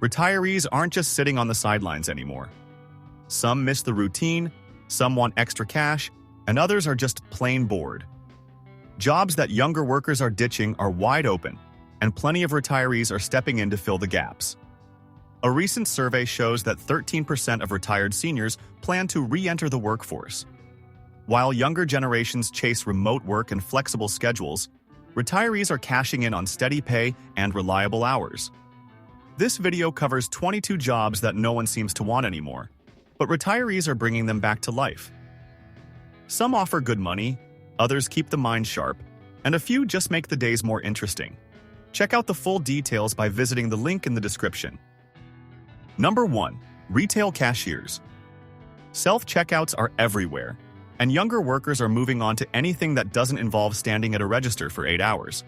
Retirees aren't just sitting on the sidelines anymore. Some miss the routine, some want extra cash, and others are just plain bored. Jobs that younger workers are ditching are wide open, and plenty of retirees are stepping in to fill the gaps. A recent survey shows that 13% of retired seniors plan to re-enter the workforce. While younger generations chase remote work and flexible schedules, retirees are cashing in on steady pay and reliable hours. This video covers 22 jobs that no one seems to want anymore, but retirees are bringing them back to life. Some offer good money, others keep the mind sharp, and a few just make the days more interesting. Check out the full details by visiting the link in the description. Number 1. Retail cashiers. Self-checkouts are everywhere, and younger workers are moving on to anything that doesn't involve standing at a register for 8 hours.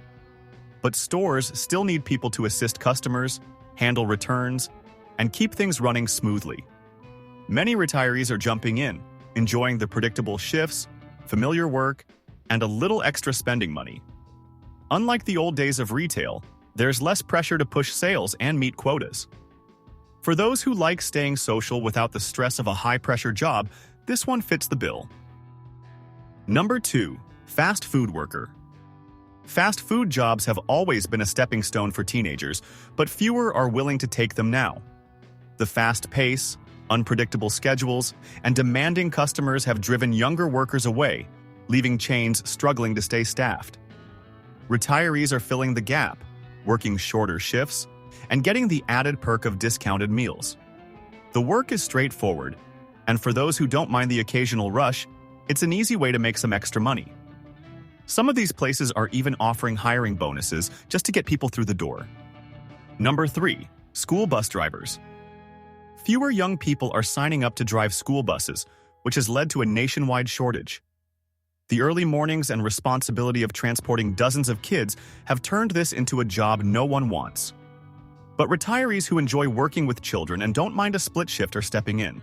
But stores still need people to assist customers, handle returns, and keep things running smoothly. Many retirees are jumping in, enjoying the predictable shifts, familiar work, and a little extra spending money. Unlike the old days of retail, there's less pressure to push sales and meet quotas. For those who like staying social without the stress of a high-pressure job, this one fits the bill. Number 2. Fast food worker. Fast food jobs have always been a stepping stone for teenagers, but fewer are willing to take them now. The fast pace, unpredictable schedules, and demanding customers have driven younger workers away, leaving chains struggling to stay staffed. Retirees are filling the gap, working shorter shifts, and getting the added perk of discounted meals. The work is straightforward, and for those who don't mind the occasional rush, it's an easy way to make some extra money. Some of these places are even offering hiring bonuses just to get people through the door. Number 3. School bus drivers. Fewer young people are signing up to drive school buses, which has led to a nationwide shortage. The early mornings and responsibility of transporting dozens of kids have turned this into a job no one wants. But retirees who enjoy working with children and don't mind a split shift are stepping in.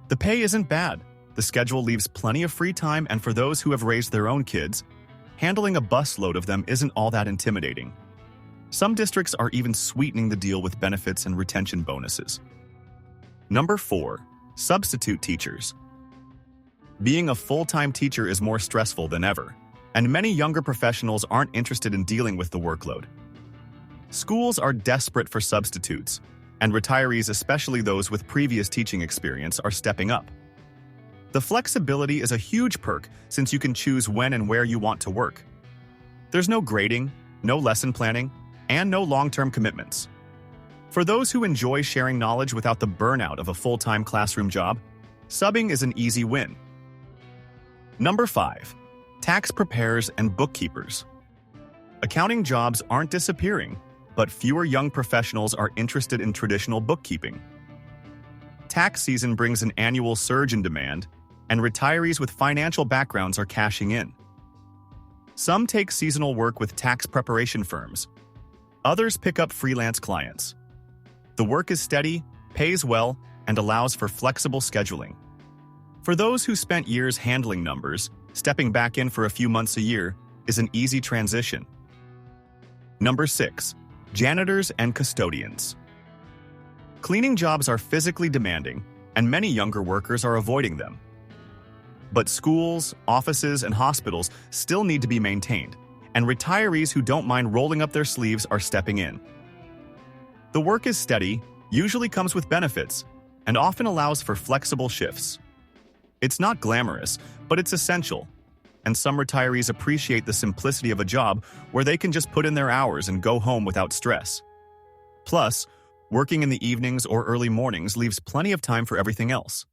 The pay isn't bad, the schedule leaves plenty of free time, and for those who have raised their own kids, handling a busload of them isn't all that intimidating. Some districts are even sweetening the deal with benefits and retention bonuses. Number 4. Substitute teachers. Being a full-time teacher is more stressful than ever, and many younger professionals aren't interested in dealing with the workload. Schools are desperate for substitutes, and retirees, especially those with previous teaching experience, are stepping up. The flexibility is a huge perk since you can choose when and where you want to work. There's no grading, no lesson planning, and no long-term commitments. For those who enjoy sharing knowledge without the burnout of a full-time classroom job, subbing is an easy win. Number 5. Tax preparers and bookkeepers. Accounting jobs aren't disappearing, but fewer young professionals are interested in traditional bookkeeping. Tax season brings an annual surge in demand, and retirees with financial backgrounds are cashing in. Some take seasonal work with tax preparation firms. Others pick up freelance clients. The work is steady, pays well, and allows for flexible scheduling. For those who spent years handling numbers, stepping back in for a few months a year is an easy transition. Number 6. Janitors and custodians. Cleaning jobs are physically demanding, and many younger workers are avoiding them. But schools, offices, and hospitals still need to be maintained, and retirees who don't mind rolling up their sleeves are stepping in. The work is steady, usually comes with benefits, and often allows for flexible shifts. It's not glamorous, but it's essential, and some retirees appreciate the simplicity of a job where they can just put in their hours and go home without stress. Plus, working in the evenings or early mornings leaves plenty of time for everything else.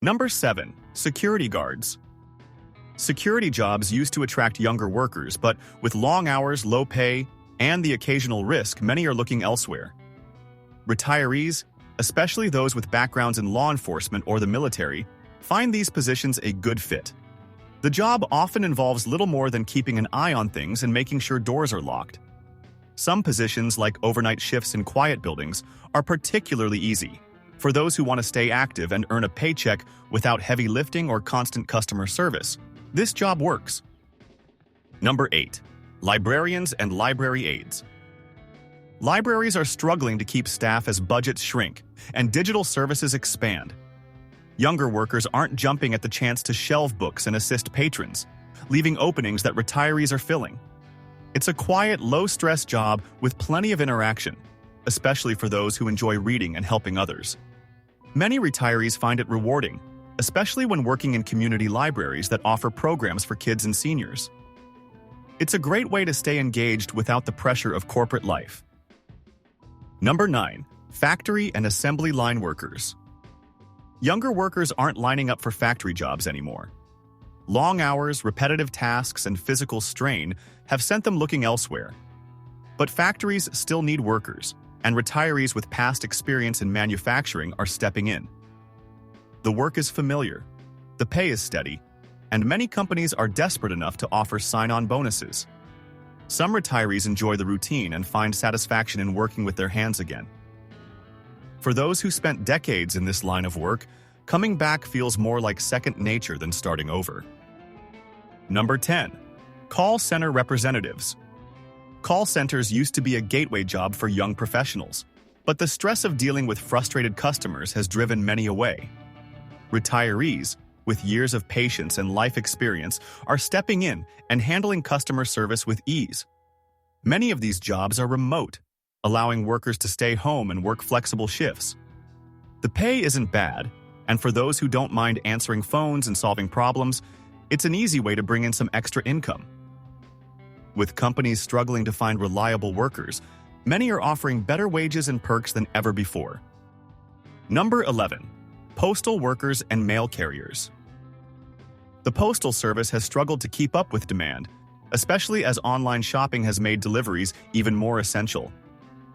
Number 7. Security guards. Security jobs used to attract younger workers, but with long hours, low pay, and the occasional risk, many are looking elsewhere. Retirees, especially those with backgrounds in law enforcement or the military, find these positions a good fit. The job often involves little more than keeping an eye on things and making sure doors are locked. Some positions, like overnight shifts in quiet buildings, are particularly easy for those who want to stay active and earn a paycheck without heavy lifting or constant customer service. This job works. Number 8. Librarians and library aides. Libraries are struggling to keep staff as budgets shrink and digital services expand. Younger workers aren't jumping at the chance to shelve books and assist patrons, leaving openings that retirees are filling. It's a quiet, low-stress job with plenty of interaction, especially for those who enjoy reading and helping others. Many retirees find it rewarding, especially when working in community libraries that offer programs for kids and seniors. It's a great way to stay engaged without the pressure of corporate life. Number 9. Factory and assembly line workers. Younger workers aren't lining up for factory jobs anymore. Long hours, repetitive tasks, and physical strain have sent them looking elsewhere. But factories still need workers, and retirees with past experience in manufacturing are stepping in. The work is familiar, the pay is steady, and many companies are desperate enough to offer sign-on bonuses. Some retirees enjoy the routine and find satisfaction in working with their hands again. For those who spent decades in this line of work, coming back feels more like second nature than starting over. Number 10. Call center representatives. Call centers used to be a gateway job for young professionals, but the stress of dealing with frustrated customers has driven many away. Retirees, with years of patience and life experience, are stepping in and handling customer service with ease. Many of these jobs are remote, allowing workers to stay home and work flexible shifts. The pay isn't bad, and for those who don't mind answering phones and solving problems, it's an easy way to bring in some extra income. With companies struggling to find reliable workers, many are offering better wages and perks than ever before. Number 11. Postal workers and mail carriers. The Postal Service has struggled to keep up with demand, especially as online shopping has made deliveries even more essential.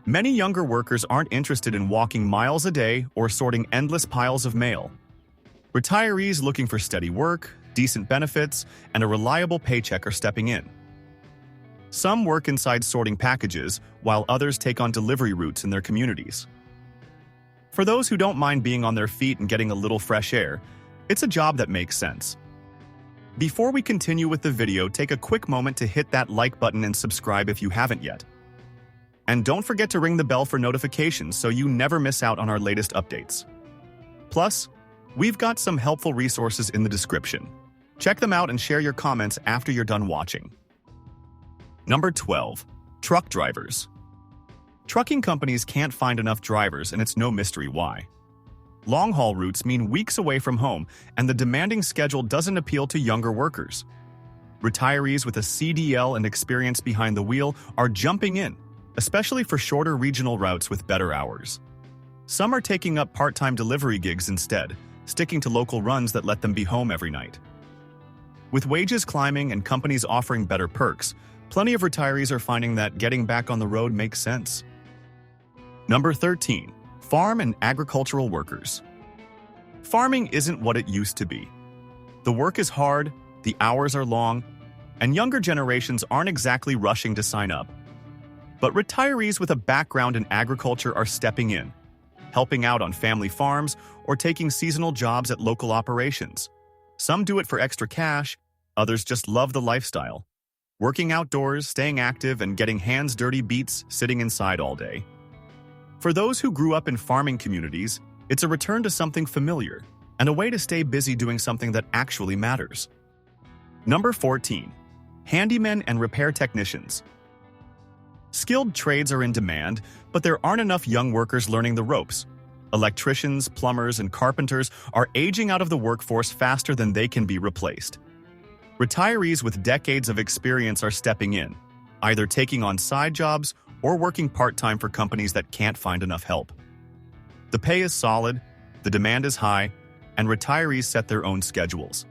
Many younger workers aren't interested in walking miles a day or sorting endless piles of mail. Retirees looking for steady work, decent benefits, and a reliable paycheck are stepping in. Some work inside sorting packages, while others take on delivery routes in their communities. For those who don't mind being on their feet and getting a little fresh air, it's a job that makes sense. Before we continue with the video, take a quick moment to hit that like button and subscribe if you haven't yet. And don't forget to ring the bell for notifications so you never miss out on our latest updates. Plus, we've got some helpful resources in the description. Check them out and share your comments after you're done watching. Number 12. Truck drivers. Trucking companies can't find enough drivers, and it's no mystery why. Long-haul routes mean weeks away from home, and the demanding schedule doesn't appeal to younger workers. Retirees with a CDL and experience behind the wheel are jumping in, especially for shorter regional routes with better hours. Some are taking up part-time delivery gigs instead, sticking to local runs that let them be home every night. With wages climbing and companies offering better perks, plenty of retirees are finding that getting back on the road makes sense. Number 13. Farm and agricultural workers. Farming isn't what it used to be. The work is hard, the hours are long, and younger generations aren't exactly rushing to sign up. But retirees with a background in agriculture are stepping in, helping out on family farms or taking seasonal jobs at local operations. Some do it for extra cash, others just love the lifestyle. Working outdoors, staying active, and getting hands dirty beats sitting inside all day. For those who grew up in farming communities, it's a return to something familiar and a way to stay busy doing something that actually matters. Number 14. Handymen and repair technicians. Skilled trades are in demand, but there aren't enough young workers learning the ropes. Electricians, plumbers, and carpenters are aging out of the workforce faster than they can be replaced. Retirees with decades of experience are stepping in, either taking on side jobs or working part-time for companies that can't find enough help. The pay is solid, the demand is high, and retirees set their own schedules.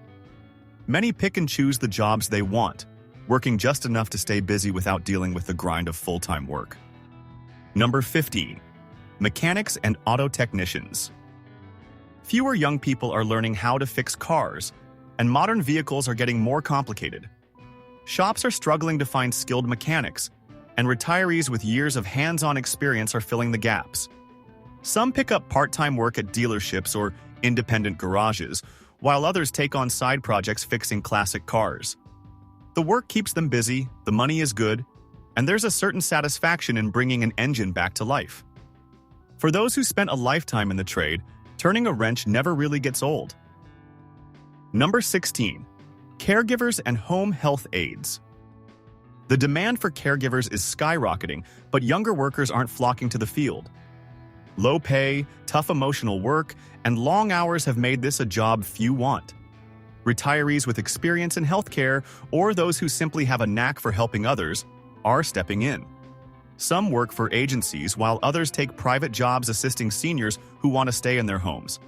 Many pick and choose the jobs they want, working just enough to stay busy without dealing with the grind of full-time work. Number 15. Mechanics and auto technicians. Fewer young people are learning how to fix cars, and modern vehicles are getting more complicated. Shops are struggling to find skilled mechanics, and retirees with years of hands-on experience are filling the gaps. Some pick up part-time work at dealerships or independent garages, while others take on side projects fixing classic cars. The work keeps them busy, the money is good, and there's a certain satisfaction in bringing an engine back to life. For those who spent a lifetime in the trade, turning a wrench never really gets old. Number 16. Caregivers and home health aides. The demand for caregivers is skyrocketing, but younger workers aren't flocking to the field. Low pay, tough emotional work, and long hours have made this a job few want. Retirees with experience in healthcare, or those who simply have a knack for helping others, are stepping in. Some work for agencies while others take private jobs assisting seniors who want to stay in their homes.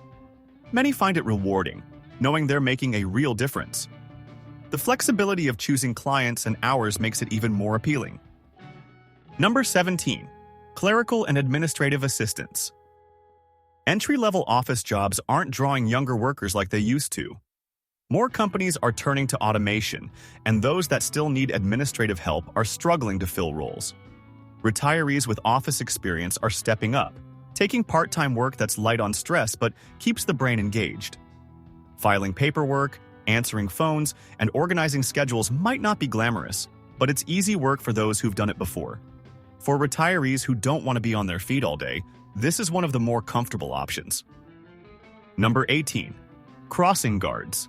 Many find it rewarding, knowing they're making a real difference. The flexibility of choosing clients and hours makes it even more appealing. Number 17. Clerical and administrative assistants. Entry-level office jobs aren't drawing younger workers like they used to. More companies are turning to automation, and those that still need administrative help are struggling to fill roles. Retirees with office experience are stepping up, taking part-time work that's light on stress but keeps the brain engaged. Filing paperwork, answering phones, and organizing schedules might not be glamorous, but it's easy work for those who've done it before. For retirees who don't want to be on their feet all day, this is one of the more comfortable options. Number 18. Crossing guards.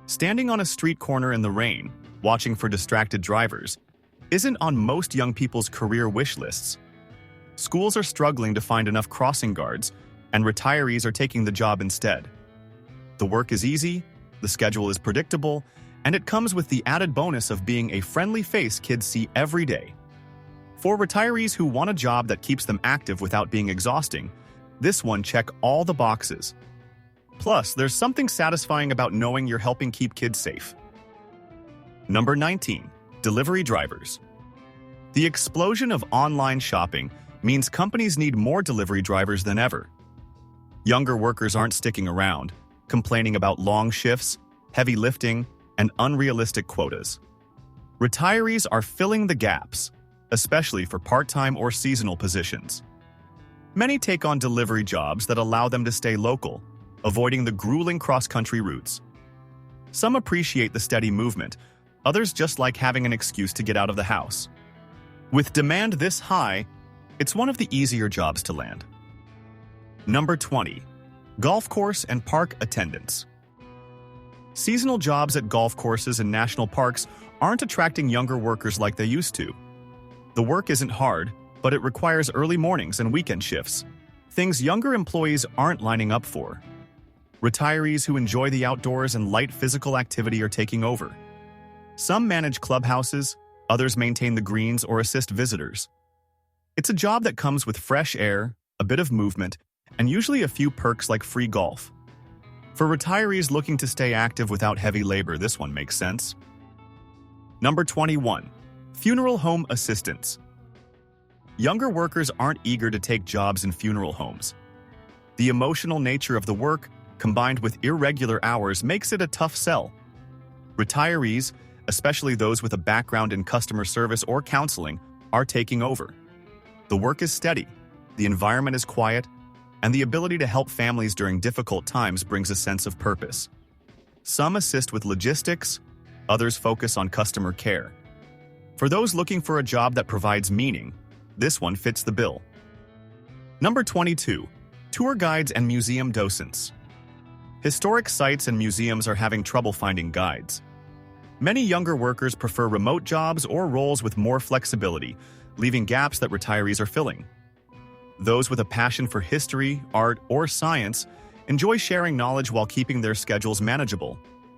Standing on a street corner in the rain, watching for distracted drivers, isn't on most young people's career wish lists. Schools are struggling to find enough crossing guards, and retirees are taking the job instead. The work is easy, the schedule is predictable, and it comes with the added bonus of being a friendly face kids see every day. For retirees who want a job that keeps them active without being exhausting, this one checks all the boxes. Plus, there's something satisfying about knowing you're helping keep kids safe. Number 19. Delivery drivers. The explosion of online shopping means companies need more delivery drivers than ever. Younger workers aren't sticking around, complaining about long shifts, heavy lifting, and unrealistic quotas. Retirees are filling the gaps, especially for part-time or seasonal positions. Many take on delivery jobs that allow them to stay local, avoiding the grueling cross-country routes. Some appreciate the steady movement, others just like having an excuse to get out of the house. With demand this high, it's one of the easier jobs to land. Number 20. Golf course and park attendants. Seasonal jobs at golf courses and national parks aren't attracting younger workers like they used to. The work isn't hard, but it requires early mornings and weekend shifts, things younger employees aren't lining up for. Retirees who enjoy the outdoors and light physical activity are taking over. Some manage clubhouses, others maintain the greens or assist visitors. It's a job that comes with fresh air, a bit of movement, and usually a few perks like free golf. For retirees looking to stay active without heavy labor, this one makes sense. Number 21. Funeral home assistants. Younger workers aren't eager to take jobs in funeral homes. The emotional nature of the work, combined with irregular hours, makes it a tough sell. Retirees, especially those with a background in customer service or counseling, are taking over. The work is steady, the environment is quiet, and the ability to help families during difficult times brings a sense of purpose. Some assist with logistics, others focus on customer care. For those looking for a job that provides meaning, this one fits the bill. Number 22. Tour guides and museum docents. Historic sites and museums are having trouble finding guides. Many younger workers prefer remote jobs or roles with more flexibility, leaving gaps that retirees are filling. Those with a passion for history, art, or science enjoy sharing knowledge while keeping their schedules manageable.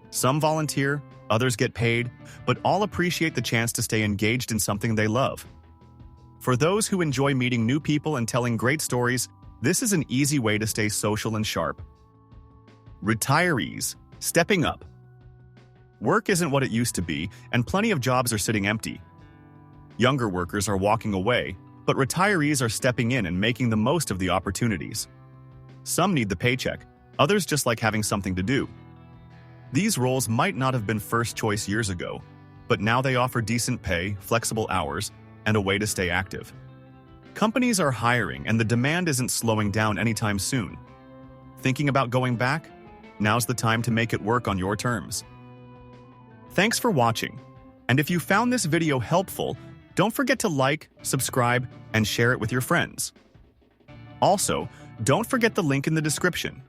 Some volunteer, others get paid, but all appreciate the chance to stay engaged in something they love. For those who enjoy meeting new people and telling great stories, this is an easy way to stay social and sharp. Retirees, stepping up. Work isn't what it used to be, and plenty of jobs are sitting empty. Younger workers are walking away, but retirees are stepping in and making the most of the opportunities. Some need the paycheck, others just like having something to do. These roles might not have been first choice years ago, but now they offer decent pay, flexible hours, and a way to stay active. Companies are hiring, and the demand isn't slowing down anytime soon. Thinking about going back? Now's the time to make it work on your terms. Thanks for watching, and if you found this video helpful, Don't forget to like, subscribe, and share it with your friends. Also, don't forget the link in the description.